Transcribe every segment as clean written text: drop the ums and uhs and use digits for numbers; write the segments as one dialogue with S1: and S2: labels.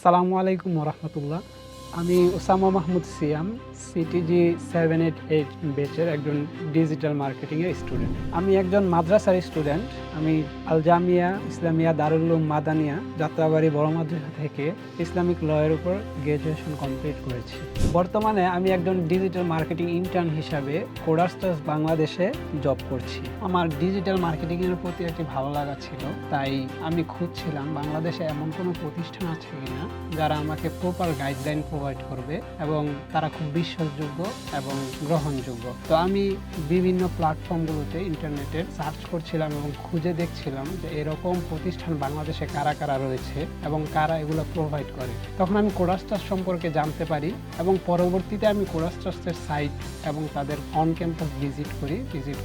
S1: আসসালামু আলাইকুম রহমতুল্লাহ। আমি ওসামা মাহমুদ সিয়াম, সিটিজি 788 ব্যাচের একজন ডিজিটাল মার্কেটিংয়ের স্টুডেন্ট। আমি একজন মাদ্রাসার স্টুডেন্ট। আমি আল জামিয়া ইসলামিয়া দারুল উলুম মাদানিয়া যাত্রাবাড়ি বড় মাদ্রাসা থেকে ইসলামিক লয়ের উপর গ্র্যাজুয়েশন কমপ্লিট করেছি। বর্তমানে আমি একজন ডিজিটাল মার্কেটিং ইন্টার্ন হিসাবে কোডার্সটাস বাংলাদেশে জব করছি। আমার ডিজিটাল মার্কেটিংয়ের প্রতি একটি ভালো লাগা ছিল, তাই আমি খুঁজছিলাম বাংলাদেশে এমন কোনো প্রতিষ্ঠান আছে কিনা যারা আমাকে প্রপার গাইডলাইন প্রোভাইড করবে এবং তারা খুব বিশ্বাসযোগ্য এবং গ্রহণযোগ্য। তো আমি বিভিন্ন প্ল্যাটফর্মগুলোতে ইন্টারনেটে সার্চ করছিলাম এবং খুঁজে দেখছিলাম যে এরকম প্রতিষ্ঠান বাংলাদেশে কারা কারা রয়েছে এবং কারা এগুলো প্রোভাইড করে। তখন আমি কোডার্সটাস সম্পর্কে জানতে পারি এবং পরবর্তীতে আমি কোডার্সটাসের সাইট এবং তাদের অন ক্যাম্পাস ভিজিট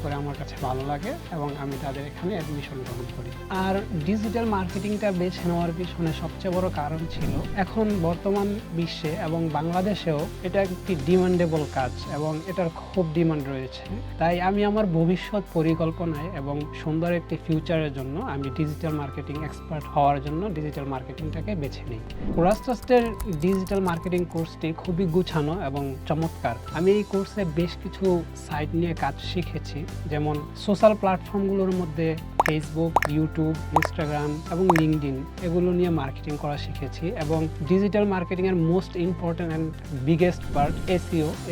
S1: করে আমার কাছে ভালো লাগে এবং আমি তাদের এখানে অ্যাডমিশন গ্রহণ করি। আর ডিজিটাল মার্কেটিংটা বেছে নেওয়ার পিছনে সবচেয়ে বড় কারণ ছিল, এখন বর্তমান বিশ্বে এবং বাংলাদেশেও এটা একটি ডিমান্ডেবল কাজ এবং এটার খুব ডিমান্ড রয়েছে। তাই আমি আমার ভবিষ্যৎ পরিকল্পনায় এবং সুন্দর একটি ফিউচারের জন্য আমি ডিজিটাল মার্কেটিং এক্সপার্ট হওয়ার জন্য ডিজিটাল মার্কেটিংটাকে বেছে নিই। কোডার্সটাসের ডিজিটাল মার্কেটিং কোর্সটি খুবই গুছানো এবং চমৎকার। আমি এই কোর্সে বেশ কিছু সাইট নিয়ে কাজ শিখেছি, যেমন সোশ্যাল প্ল্যাটফর্মগুলোর মধ্যে ফেসবুক, ইউটিউব, ইনস্টাগ্রাম এবং লিঙ্কডইন এগুলো নিয়ে মার্কেটিং করা শিখেছি এবং ডিজিটাল মার্কেটিংয়ের most important and biggest part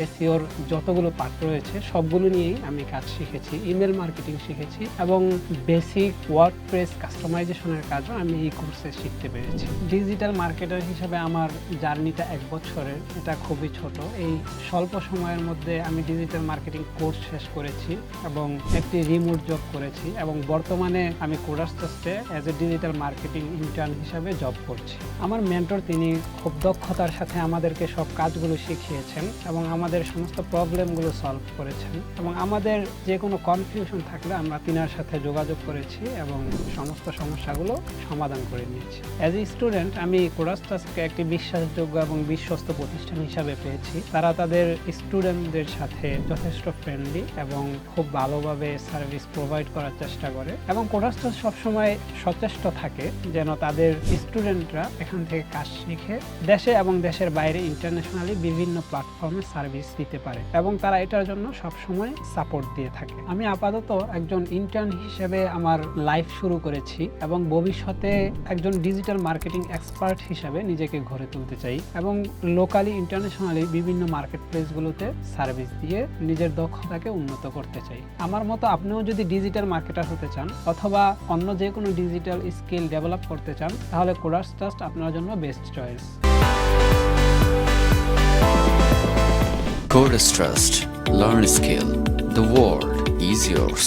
S1: এসইওর যতগুলো পার্ট রয়েছে সবগুলো নিয়েই আমি কাজ শিখেছি। ইমেল মার্কেটিং শিখেছি এবং বেসিক ওয়ার্ডপ্রেস কাস্টমাইজেশনের কাজও আমি এই কোর্সে শিখতে পেরেছি। ডিজিটাল মার্কেটার হিসেবে আমার জার্নিটা 1 বছরের, এটা খুবই ছোট। এই স্বল্প সময়ের মধ্যে আমি ডিজিটাল মার্কেটিং কোর্স শেষ করেছি এবং একটি রিমোট জব করেছি এবং বর্তমানে আমি কোডার্সটাসে as a digital marketing intern হিসাবে জব করছি। আমার মেন্টর তিনি খুব দক্ষতার সাথে আমাদেরকে সব কাজগুলো শিখিয়েছেন এবং আমাদের সমস্ত প্রবলেমগুলো সলভ করেছেন এবং আমাদের যে কোনো কনফিউশন থাকলে আমরা তিনার সাথে যোগাযোগ করেছি এবং সমস্ত সমস্যাগুলো সমাধান করে নিয়েছি। অ্যাজ এ স্টুডেন্ট আমি কোডার্সটাসকে একটি বিশ্বাসযোগ্য এবং বিশ্বস্ত প্রতিষ্ঠান হিসাবে পেয়েছি। তারা তাদের স্টুডেন্টদের সাথে যথেষ্ট ফ্রেন্ডলি এবং খুব ভালোভাবে সার্ভিস প্রোভাইড করার চেষ্টা করে এবং কোডার্সটাস সবসময় সচেষ্ট থাকে যেন তাদের স্টুডেন্টরা এখান থেকে কাজ শিখে দেশে এবং দেশের বাইরে ইন্টারন্যাশনালি বিভিন্ন প্ল্যাটফর্মে সার্ভিস দিতে পারে এবং তারা এটার জন্য সবসময় সাপোর্ট দিয়ে থাকে। আমি আপাতত একজন ইন্টার্ন হিসেবে আমার লাইফ শুরু করেছি এবং ভবিষ্যতে একজন ডিজিটাল মার্কেটিং এক্সপার্ট হিসেবে নিজেকে গড়ে তুলতে চাই এবং লোকালি ইন্টারন্যাশনালি বিভিন্ন মার্কেট প্লেসগুলোতে সার্ভিস দিয়ে নিজের দক্ষতাকে উন্নত করতে চাই। আমার মতো আপনিও যদি ডিজিটাল মার্কেটার হতে চান অথবা অন্য যে কোনো ডিজিটাল স্কিল ডেভেলপ করতে চান, তাহলে কোডার্সটাস আপনার জন্য best choice.
S2: Coders Trust. Learn skill. The world is yours.